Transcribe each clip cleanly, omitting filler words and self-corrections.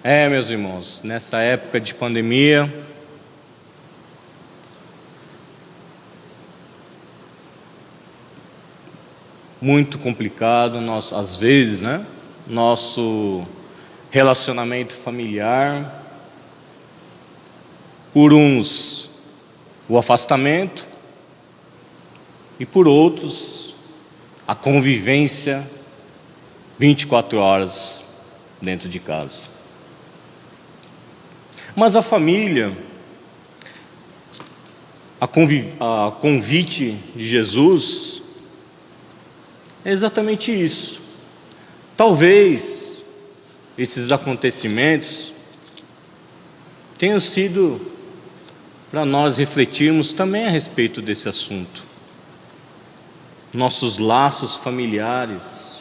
Meus irmãos, nessa época de pandemia, muito complicado, às vezes, né? Nosso relacionamento familiar, por uns o afastamento e por outros a convivência 24 horas dentro de casa. Mas a família, a convite de Jesus, é exatamente isso. Talvez esses acontecimentos tenham sido para nós refletirmos também a respeito desse assunto. Nossos laços familiares,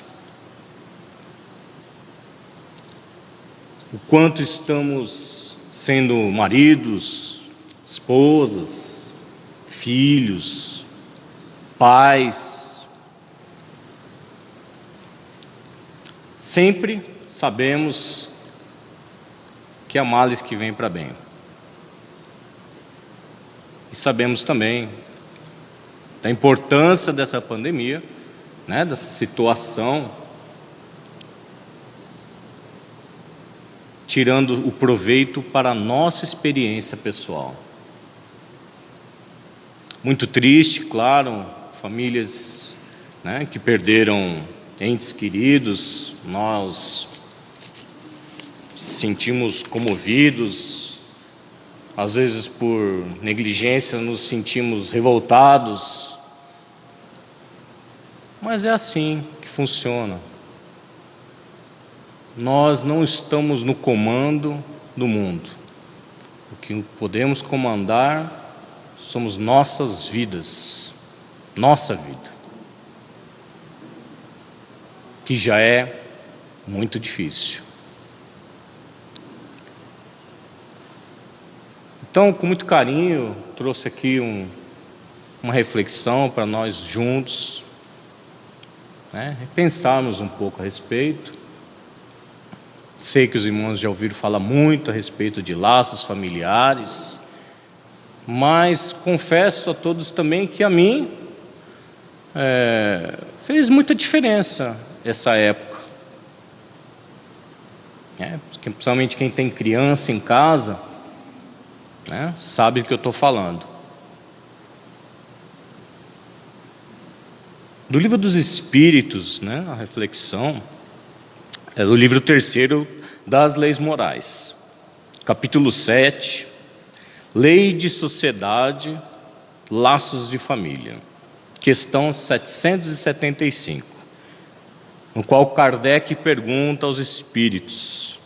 o quanto estamos sendo maridos, esposas, filhos, pais. Sempre sabemos que há males que vêm para bem. E sabemos também da importância dessa pandemia, né, dessa situação, tirando o proveito para a nossa experiência pessoal. Muito triste, claro, famílias, né, que perderam entes queridos. Nós sentimos comovidos, às vezes por negligência nos sentimos revoltados, mas é assim que funciona. Nós não estamos no comando do mundo. O que podemos comandar somos nossas vidas, nossa vida, que já é muito difícil. Então, com muito carinho, trouxe aqui uma reflexão para nós juntos, né, pensarmos um pouco a respeito. Sei que os irmãos já ouviram falar muito a respeito de laços familiares, mas confesso a todos também que a mim fez muita diferença essa época. Principalmente quem tem criança em casa, né, sabe do que eu estou falando. Do Livro dos Espíritos, né, a reflexão é do livro 3º das Leis Morais, capítulo 7, Lei de Sociedade, Laços de Família, questão 775, no qual Kardec pergunta aos espíritos: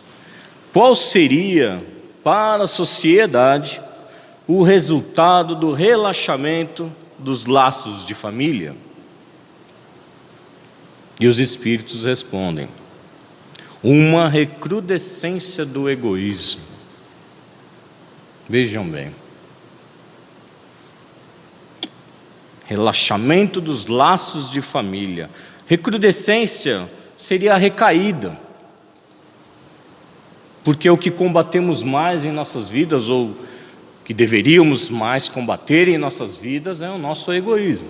qual seria para a sociedade o resultado do relaxamento dos laços de família? E os espíritos respondem: uma recrudescência do egoísmo. Vejam bem. Relaxamento dos laços de família. Recrudescência seria a recaída. Porque o que combatemos mais em nossas vidas, ou que deveríamos mais combater em nossas vidas, é o nosso egoísmo.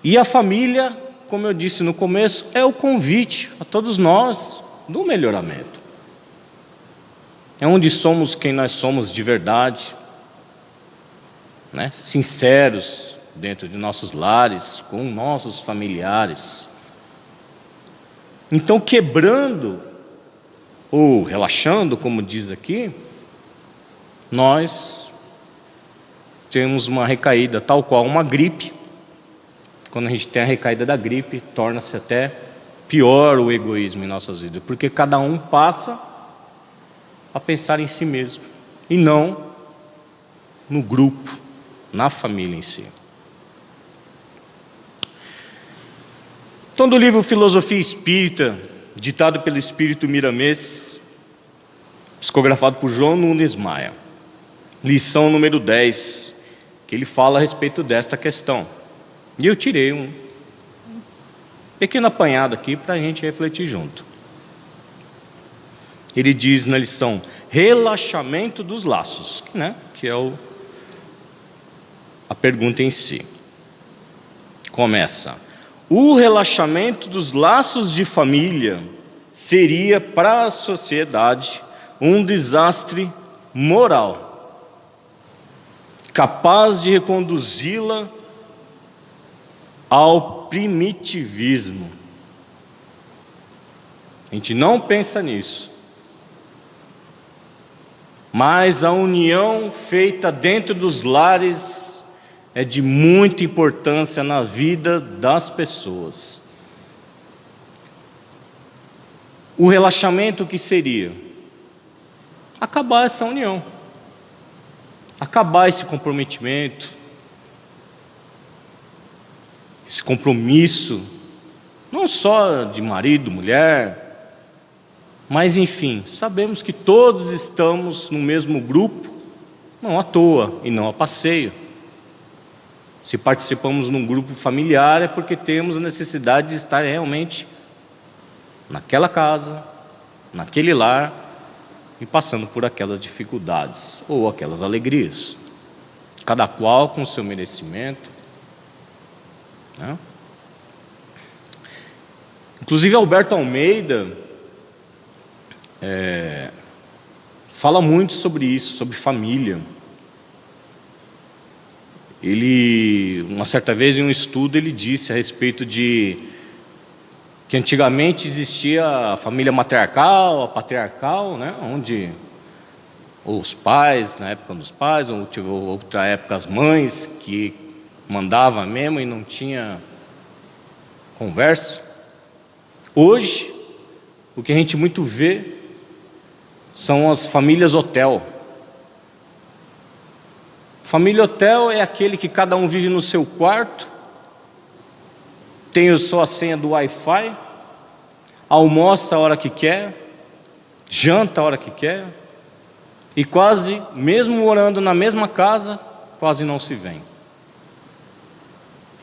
E a família, como eu disse no começo, é o convite a todos nós do melhoramento. É onde somos quem nós somos de verdade, né? Sinceros dentro de nossos lares, com nossos familiares. Então, quebrando ou relaxando, como diz aqui, nós temos uma recaída, tal qual uma gripe. Quando a gente tem a recaída da gripe, torna-se até pior o egoísmo em nossas vidas, porque cada um passa a pensar em si mesmo, e não no grupo, na família em si. Então, do livro Filosofia Espírita, ditado pelo Espírito Miramês, psicografado por João Nunes Maia, lição número 10, que ele fala a respeito desta questão. E eu tirei Pequeno apanhado aqui para a gente refletir junto. Ele diz na lição, relaxamento dos laços, né? Que é a pergunta em si. Começa, o relaxamento dos laços de família seria para a sociedade um desastre moral, capaz de reconduzi-la ao primitivismo. A gente não pensa nisso, mas a união feita dentro dos lares é de muita importância na vida das pessoas. O relaxamento que seria? Acabar essa união, acabar esse comprometimento, esse compromisso, não só de marido, mulher, mas enfim, sabemos que todos estamos no mesmo grupo, não à toa e não a passeio. Se participamos num grupo familiar é porque temos a necessidade de estar realmente naquela casa, naquele lar e passando por aquelas dificuldades ou aquelas alegrias, cada qual com o seu merecimento, né? Inclusive Alberto Almeida fala muito sobre isso, sobre família. Ele, uma certa vez em um estudo, ele disse a respeito de que antigamente existia a família matriarcal, a patriarcal, né? Onde os pais, na época dos pais, ou outra época as mães, que mandavam mesmo e não tinha conversa. Hoje, o que a gente muito vê são as famílias hotel. Família hotel é aquele que cada um vive no seu quarto, tem a sua senha do Wi-Fi, almoça a hora que quer, janta a hora que quer, e quase, mesmo morando na mesma casa, quase não se vêem.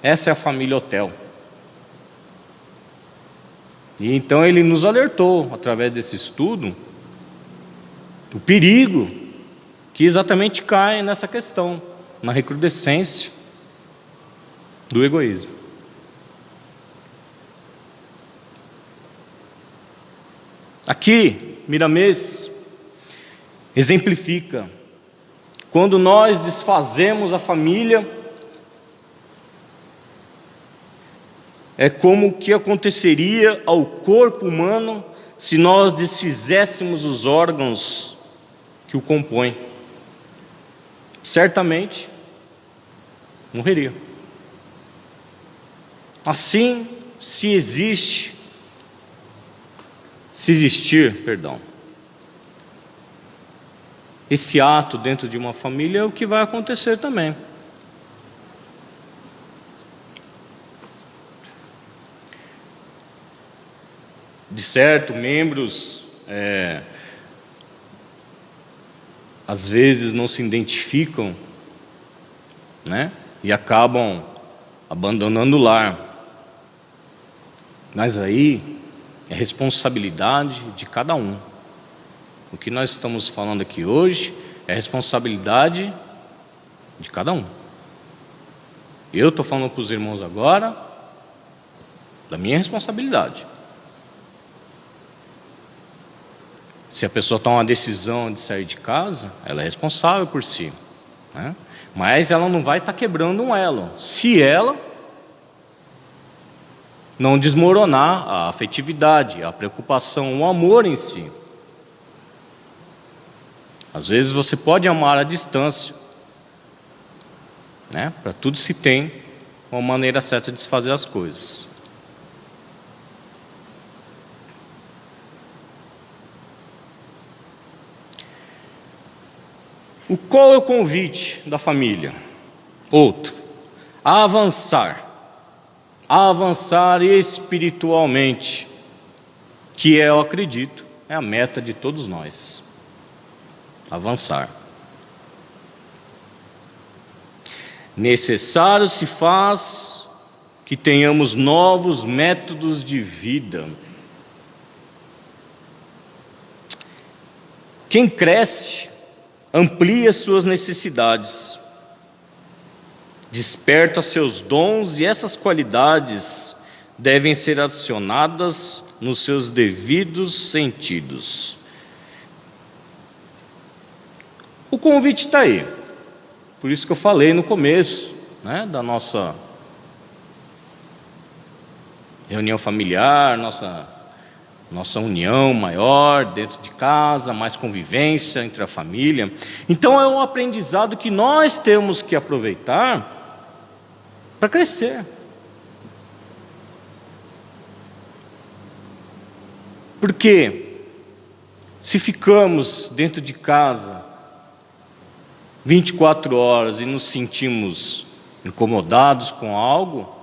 Essa é a família hotel. E então ele nos alertou, através desse estudo, do perigo que exatamente cai nessa questão, na recrudescência do egoísmo. Aqui, Miramês exemplifica, quando nós desfazemos a família, é como o que aconteceria ao corpo humano se nós desfizéssemos os órgãos que o compõem. Certamente morreria. Assim, se existir, esse ato dentro de uma família, é o que vai acontecer também. De certo, membros às vezes não se identificam, né? E acabam abandonando o lar. Mas aí é responsabilidade de cada um. O que nós estamos falando aqui hoje é responsabilidade de cada um. Eu estou falando para os irmãos agora da minha responsabilidade. Se a pessoa toma uma decisão de sair de casa, ela é responsável por si, né? Mas ela não vai estar quebrando um elo, se ela não desmoronar a afetividade, a preocupação, o amor em si. Às vezes você pode amar à distância, né? Para tudo se tem uma maneira certa de se fazer as coisas. Qual é o convite da família? Outro, a avançar espiritualmente, que eu acredito, é a meta de todos nós. Avançar. Necessário se faz que que tenhamos novos métodos de vida. Quem cresce, amplia suas necessidades, desperta seus dons, e essas qualidades devem ser acionadas nos seus devidos sentidos. O convite está aí. Por isso que eu falei no começo, da nossa reunião familiar, nossa união maior dentro de casa, mais convivência entre a família. Então é um aprendizado que nós temos que aproveitar para crescer. Porque se ficamos dentro de casa 24 horas e nos sentimos incomodados com algo,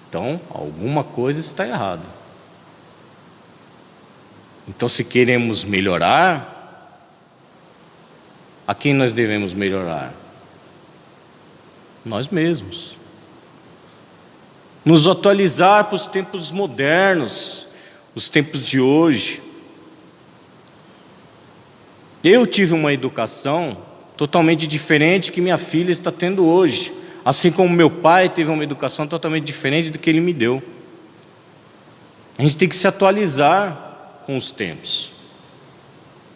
então alguma coisa está errada. Então, se queremos melhorar, a quem nós devemos melhorar? Nós mesmos. Nos atualizar para os tempos modernos, os tempos de hoje. Eu tive uma educação totalmente diferente que minha filha está tendo hoje, assim como meu pai teve uma educação totalmente diferente do que ele me deu. A gente tem que se atualizar com os tempos,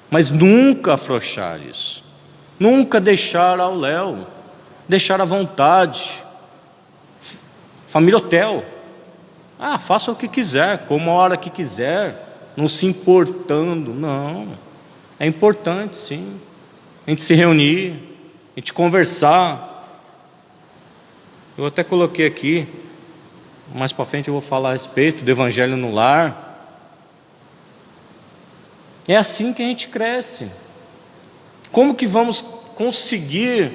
mas nunca afrouxar isso, nunca deixar ao léu, deixar à vontade. Família hotel, faça o que quiser, coma a hora que quiser, não se importando. Não, é importante sim, a gente se reunir, a gente conversar. Eu até coloquei aqui, mais para frente eu vou falar a respeito do Evangelho no lar. É assim que a gente cresce. Como que vamos conseguir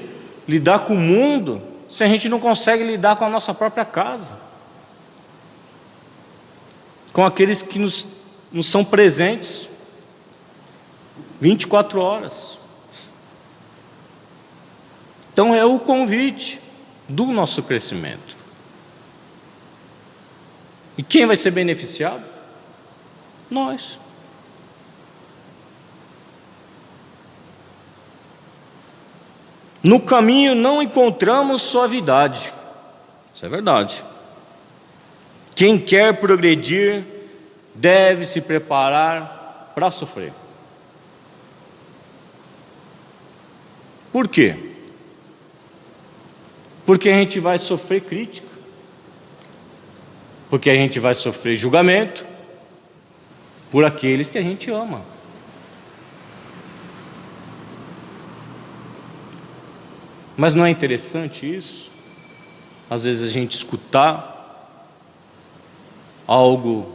lidar com o mundo se a gente não consegue lidar com a nossa própria casa? Com aqueles que nos são presentes 24 horas. Então é o convite do nosso crescimento. E quem vai ser beneficiado? Nós. No caminho não encontramos suavidade. Isso é verdade. Quem quer progredir deve se preparar para sofrer. Por quê? Porque a gente vai sofrer crítica, porque a gente vai sofrer julgamento por aqueles que a gente ama. Mas não é interessante isso? Às vezes a gente escutar algo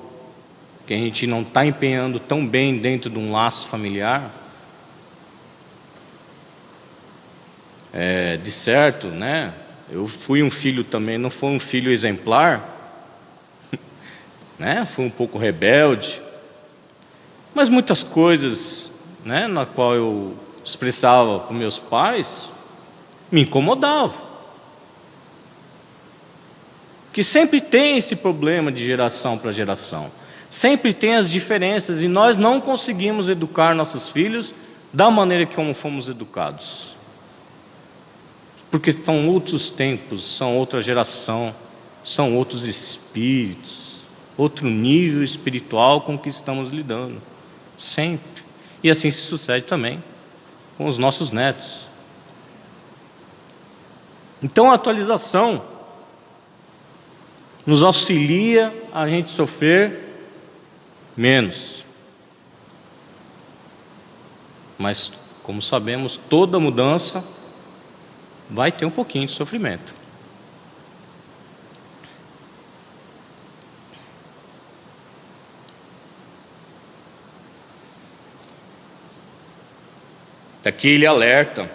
que a gente não está empenhando tão bem dentro de um laço familiar. De certo, eu fui um filho também, não fui um filho exemplar, fui um pouco rebelde, mas muitas coisas, na qual eu expressava para meus pais, me incomodavam. Que sempre tem esse problema de geração para geração, sempre tem as diferenças, e nós não conseguimos educar nossos filhos da maneira como fomos educados. Porque são outros tempos, são outra geração, são outros espíritos, outro nível espiritual com que estamos lidando, sempre. E assim se sucede também com os nossos netos. Então a atualização nos auxilia a gente sofrer menos. Mas, como sabemos, toda mudança vai ter um pouquinho de sofrimento. Aqui ele alerta: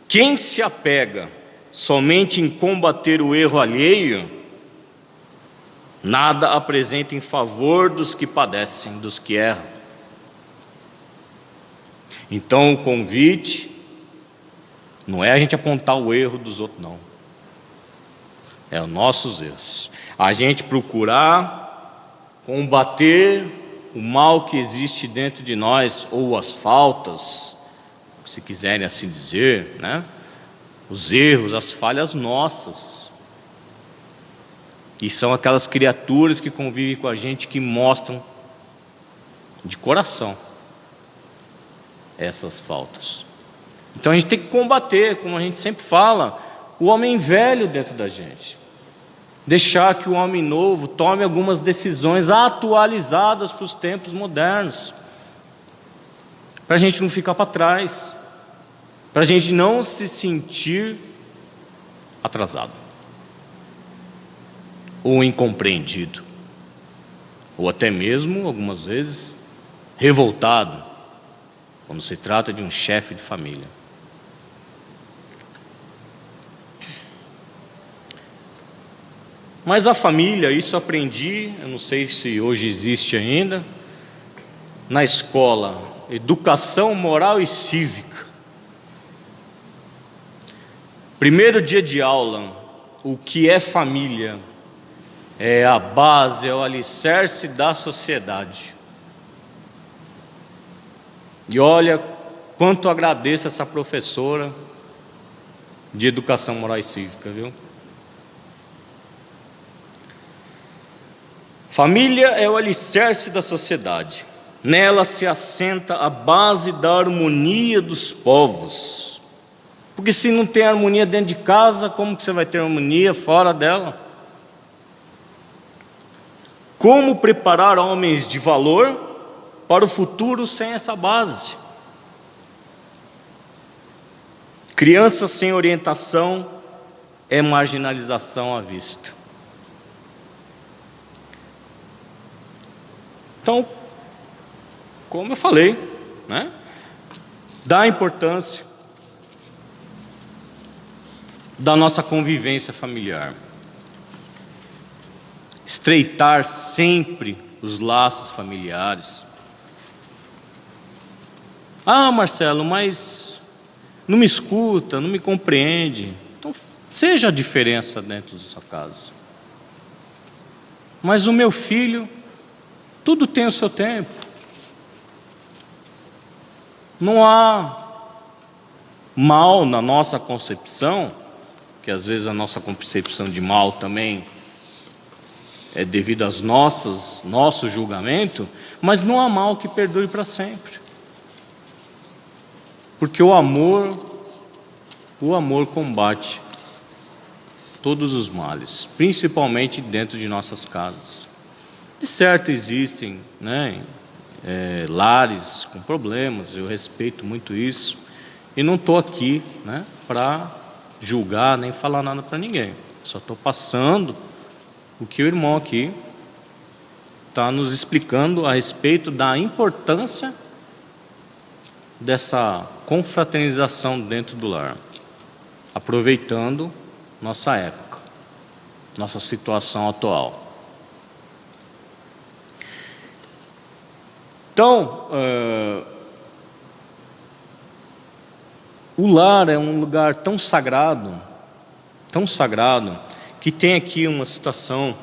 quem se apega somente em combater o erro alheio, nada apresenta em favor dos que padecem, dos que erram. Então o convite não é a gente apontar o erro dos outros, não. É os nossos erros. A gente procurar combater o mal que existe dentro de nós, ou as faltas, se quiserem assim dizer, né? Os erros, as falhas nossas. E são aquelas criaturas que convivem com a gente que mostram de coração essas faltas. Então a gente tem que combater, como a gente sempre fala, o homem velho dentro da gente. Deixar que o homem novo tome algumas decisões atualizadas para os tempos modernos, para a gente não ficar para trás, para a gente não se sentir atrasado, ou incompreendido, ou até mesmo, algumas vezes, revoltado, quando se trata de um chefe de família. Mas a família, isso aprendi, eu não sei se hoje existe ainda, na escola, educação moral e cívica. Primeiro dia de aula, o que é família? É a base, é o alicerce da sociedade. E olha quanto agradeço essa professora de educação moral e cívica, viu? Família é o alicerce da sociedade. Nela se assenta a base da harmonia dos povos. Porque se não tem harmonia dentro de casa, como que você vai ter harmonia fora dela? Como preparar homens de valor para o futuro sem essa base? Criança sem orientação é marginalização à vista. Então, como eu falei, né? Dá importância da nossa convivência familiar. Estreitar sempre os laços familiares. Ah, Marcelo, mas não me escuta, não me compreende. Então, seja a diferença dentro da sua casa. Mas o meu filho, tudo tem o seu tempo. Não há mal na nossa concepção, que às vezes a nossa concepção de mal também é devido aos nosso julgamento, mas não há mal que perdure para sempre. Porque o amor combate todos os males, principalmente dentro de nossas casas. De certo existem, né, lares com problemas, eu respeito muito isso, e não estou aqui, né, para julgar nem falar nada para ninguém, só estou passando o que o irmão aqui está nos explicando a respeito da importância dessa confraternização dentro do lar, aproveitando nossa época, nossa situação atual. Então, o lar é um lugar tão sagrado, que tem aqui uma citação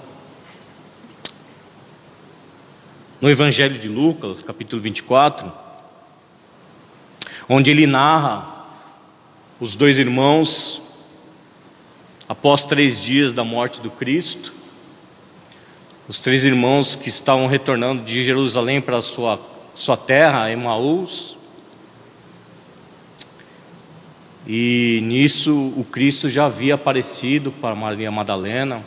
no Evangelho de Lucas, capítulo 24, onde ele narra os dois irmãos, após 3 dias da morte do Cristo, os 3 irmãos que estavam retornando de Jerusalém para a sua terra, Emaús. E nisso o Cristo já havia aparecido para Maria Madalena.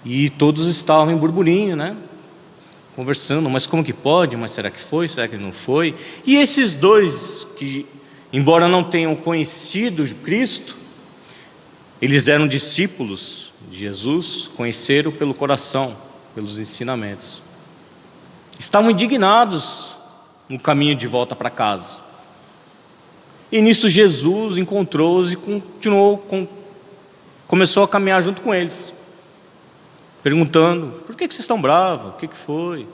E todos estavam em burburinho, né? Conversando, mas como que pode? Mas será que foi? Será que não foi? E esses dois que, embora não tenham conhecido Cristo, eles eram discípulos de Jesus, conheceram pelo coração, pelos ensinamentos. Estavam indignados no caminho de volta para casa. E nisso Jesus encontrou-os e começou a caminhar junto com eles, perguntando: por que vocês estão bravos? O que foi?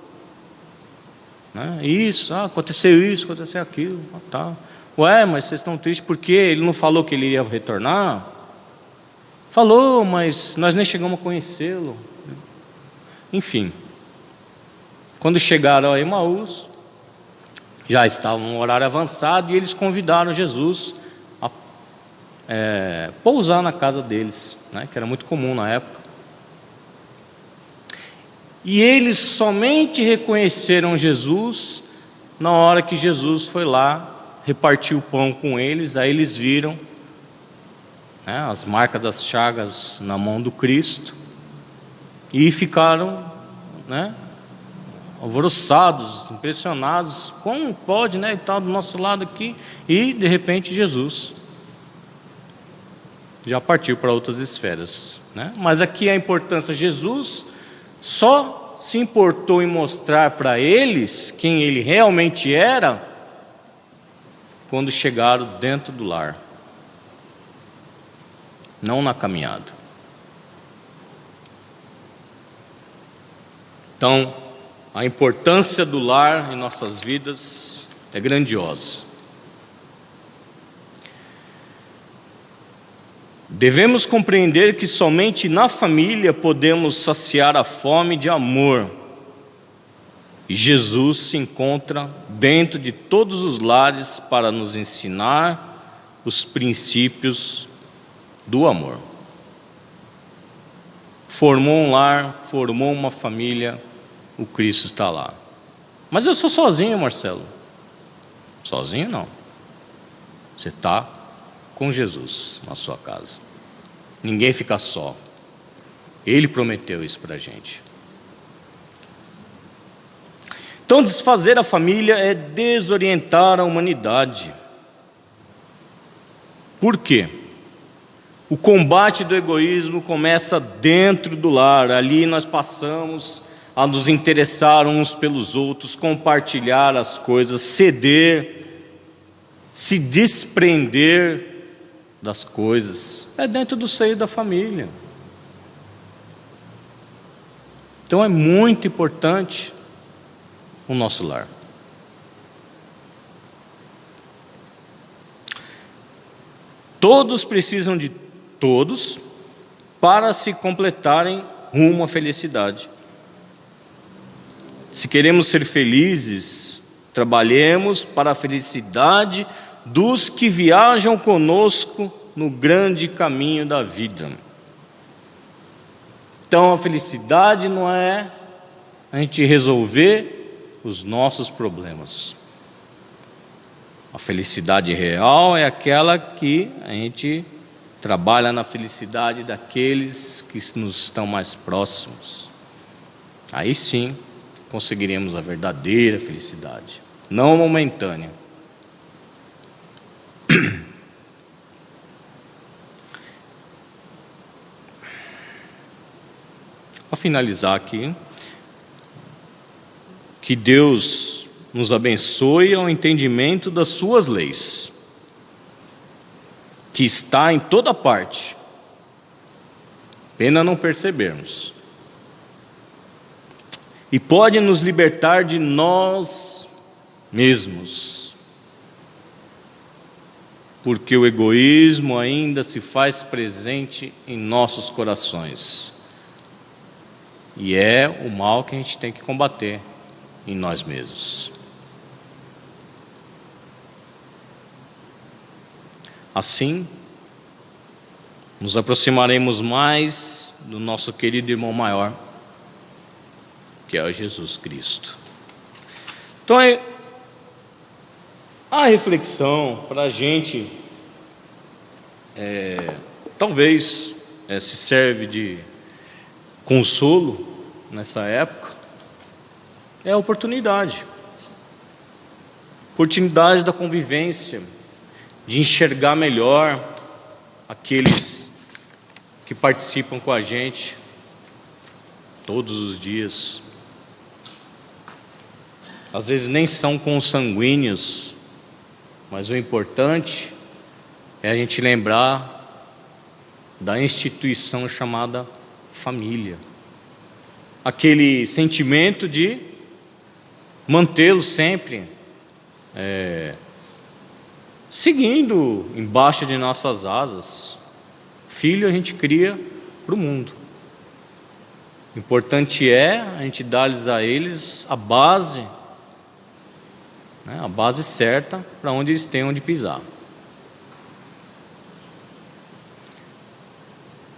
Né? Isso, aconteceu isso, aconteceu aquilo. Tá. Ué, mas vocês estão tristes porque ele não falou que ele ia retornar? Falou, mas nós nem chegamos a conhecê-lo. Enfim, quando chegaram a Emaús, já estava um horário avançado e eles convidaram Jesus a pousar na casa deles, né, que era muito comum na época. E eles somente reconheceram Jesus na hora que Jesus foi lá, repartiu o pão com eles. Aí eles viram, né, as marcas das chagas na mão do Cristo e ficaram, né, alvoroçados, impressionados. Como pode, né? Ele está do nosso lado aqui. E de repente Jesus já partiu para outras esferas, né? Mas aqui a importância: Jesus só se importou em mostrar para eles quem ele realmente era quando chegaram dentro do lar, não na caminhada. Então, a importância do lar em nossas vidas é grandiosa. Devemos compreender que somente na família podemos saciar a fome de amor. E Jesus se encontra dentro de todos os lares para nos ensinar os princípios do amor. Formou um lar, formou uma família, o Cristo está lá. Mas eu sou sozinho, Marcelo. Sozinho não. Você está com Jesus na sua casa. Ninguém fica só. Ele prometeu isso para a gente. Então, desfazer a família é desorientar a humanidade. Por quê? O combate do egoísmo começa dentro do lar. Ali nós passamos a nos interessar uns pelos outros, compartilhar as coisas, ceder, se desprender das coisas. É dentro do seio da família. Então é muito importante o nosso lar. Todos precisam de todos para se completarem rumo à felicidade. Se queremos ser felizes, trabalhemos para a felicidade dos que viajam conosco no grande caminho da vida. Então a felicidade não é a gente resolver os nossos problemas. A felicidade real é aquela que a gente trabalha na felicidade daqueles que nos estão mais próximos. Aí sim conseguiremos a verdadeira felicidade, não momentânea. Para finalizar aqui, que Deus nos abençoe ao entendimento das suas leis, que está em toda parte, pena não percebermos, e pode nos libertar de nós mesmos, porque o egoísmo ainda se faz presente em nossos corações, e é o mal que a gente tem que combater em nós mesmos. Assim, nos aproximaremos mais do nosso querido irmão maior, que é o Jesus Cristo. Então, a reflexão para a gente, talvez se serve de consolo nessa época, é a oportunidade da convivência, de enxergar melhor aqueles que participam com a gente todos os dias. Às vezes nem são consanguíneos, mas o importante é a gente lembrar da instituição chamada família. Aquele sentimento de mantê-los sempre seguindo embaixo de nossas asas. Filho a gente cria para o mundo. O importante é a gente dar-lhes a eles a base, né, a base certa para onde eles tenham de pisar.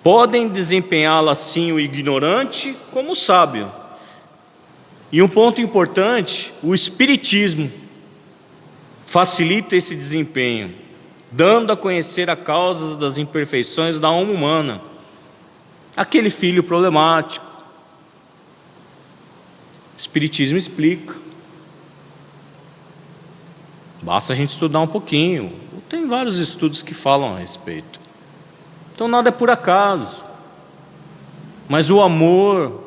Podem desempenhá-la assim o ignorante como o sábio. E um ponto importante, o Espiritismo facilita esse desempenho, dando a conhecer a causa das imperfeições da alma humana. Aquele filho problemático, o Espiritismo explica. Basta a gente estudar um pouquinho. Tem vários estudos que falam a respeito. Então nada é por acaso. Mas o amor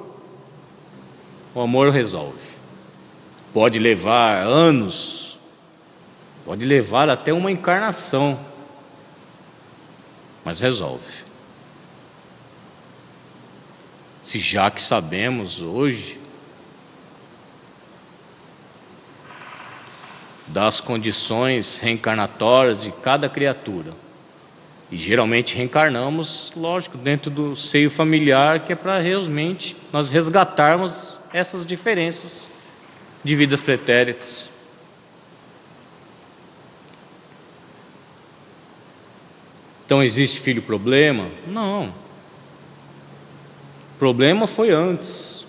resolve. Pode levar anos, pode levar até uma encarnação, mas resolve. Se já que sabemos hoje das condições reencarnatórias de cada criatura, e geralmente reencarnamos, lógico, dentro do seio familiar, que é para realmente nós resgatarmos essas diferenças de vidas pretéritas. Então existe filho problema? Não. O problema foi antes.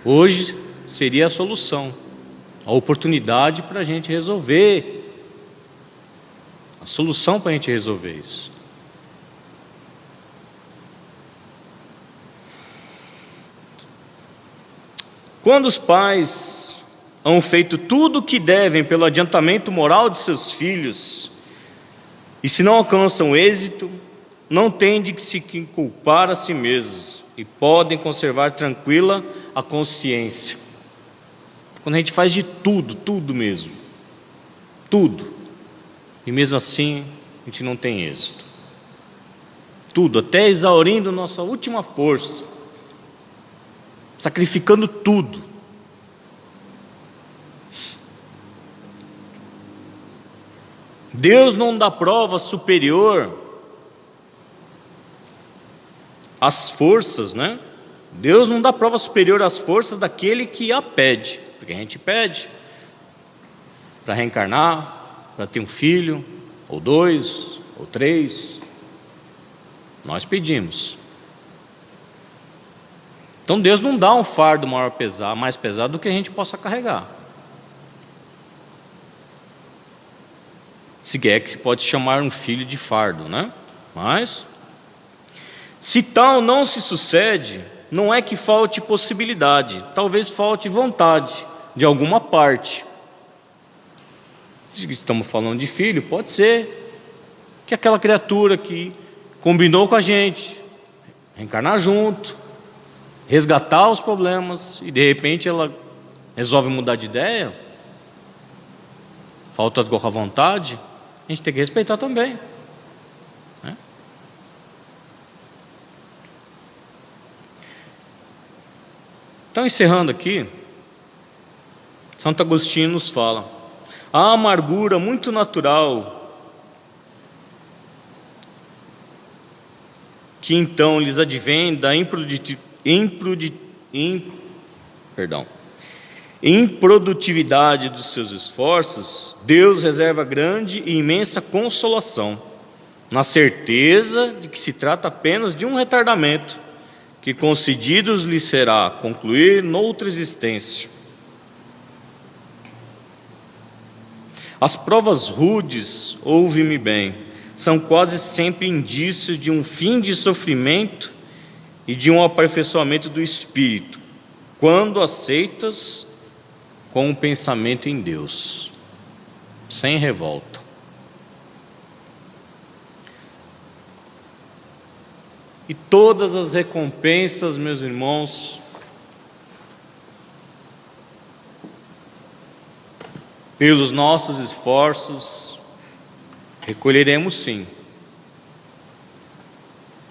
Hoje seria a solução, a oportunidade para a gente resolver. A solução para a gente resolver isso. Quando os pais hão feito tudo o que devem pelo adiantamento moral de seus filhos, e se não alcançam êxito, não têm de se culpar a si mesmos, e podem conservar tranquila a consciência. Quando a gente faz de tudo, tudo mesmo, tudo, e mesmo assim a gente não tem êxito. Tudo, até exaurindo nossa última força, sacrificando tudo. Deus não dá prova superior às forças, né? Deus não dá prova superior às forças daquele que a pede, porque a gente pede para reencarnar, para ter um filho, ou 2, ou 3, nós pedimos. Então Deus não dá um fardo mais pesado do que a gente possa carregar. Se quer que se pode chamar um filho de fardo, né? Mas, se tal não se sucede, não é que falte possibilidade, talvez falte vontade de alguma parte. Estamos falando de filho, pode ser que aquela criatura que combinou com a gente, reencarnar junto, resgatar os problemas, e de repente ela resolve mudar de ideia, falta a vontade, a gente tem que respeitar também, né? Então, encerrando aqui, Santo Agostinho nos fala: a amargura muito natural que então lhes advém da improdutividade dos seus esforços, Deus reserva grande e imensa consolação, na certeza de que se trata apenas de um retardamento, que concedidos lhe será concluir noutra existência. As provas rudes, ouve-me bem, são quase sempre indícios de um fim de sofrimento e de um aperfeiçoamento do espírito, quando aceitas com o pensamento em Deus, sem revolta. E todas as recompensas, meus irmãos, pelos nossos esforços, recolheremos sim,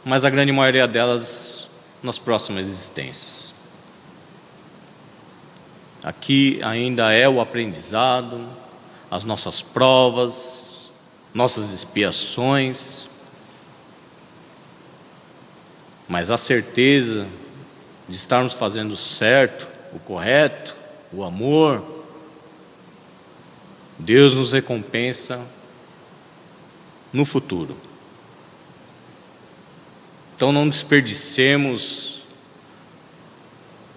mas a grande maioria delas nas próximas existências. Aqui ainda é o aprendizado, as nossas provas, nossas expiações, mas a certeza de estarmos fazendo certo, o correto, o amor, Deus nos recompensa no futuro. Então não desperdicemos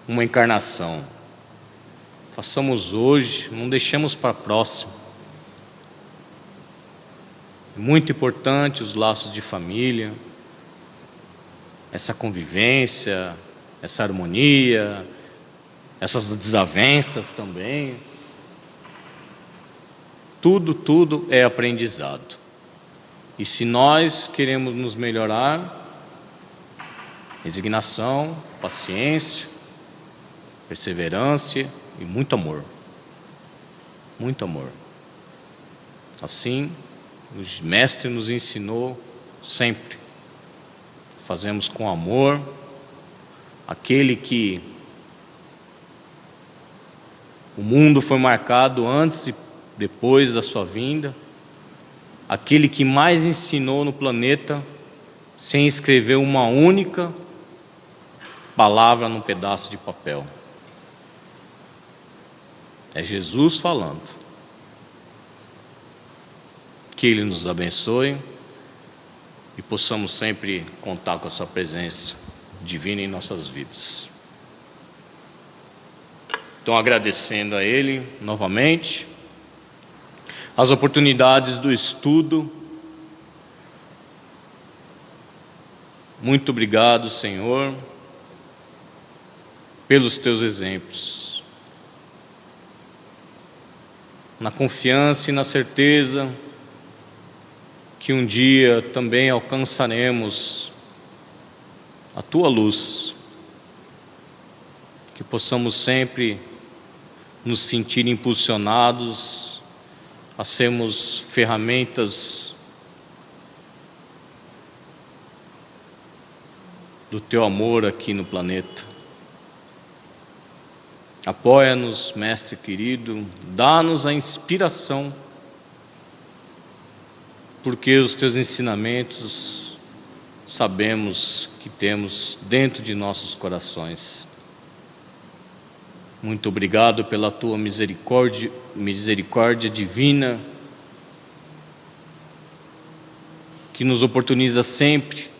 uma encarnação. Façamos hoje, não deixemos para próximo. É muito importante os laços de família, essa convivência, essa harmonia, essas desavenças também. Tudo é aprendizado. E se nós queremos nos melhorar, resignação, paciência, perseverança e muito amor. Muito amor. Assim, o Mestre nos ensinou sempre. Fazemos com amor. Aquele que o mundo foi marcado antes e depois da sua vinda. Aquele que mais ensinou no planeta sem escrever uma única palavra num pedaço de papel. É Jesus falando. Que Ele nos abençoe e possamos sempre contar com a sua presença divina em nossas vidas. Então, agradecendo a Ele novamente as oportunidades do estudo. Muito obrigado, Senhor, pelos teus exemplos. Na confiança e na certeza que um dia também alcançaremos a tua luz, que possamos sempre nos sentir impulsionados a sermos ferramentas do teu amor aqui no planeta. Apoia-nos, Mestre querido, dá-nos a inspiração, porque os teus ensinamentos sabemos que temos dentro de nossos corações. Muito obrigado pela tua misericórdia divina, que nos oportuniza sempre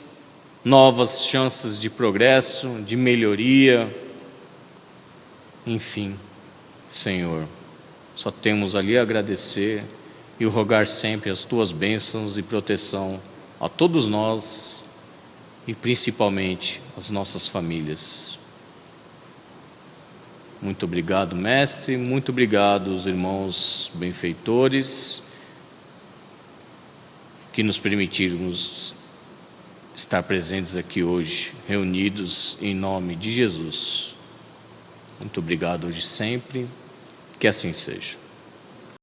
novas chances de progresso, de melhoria. Enfim, Senhor, só temos ali a agradecer e rogar sempre as tuas bênçãos e proteção a todos nós e principalmente as nossas famílias. Muito obrigado, Mestre, muito obrigado, os irmãos benfeitores, que nos permitirmos estar presentes aqui hoje, reunidos em nome de Jesus. Muito obrigado hoje e sempre, que assim seja.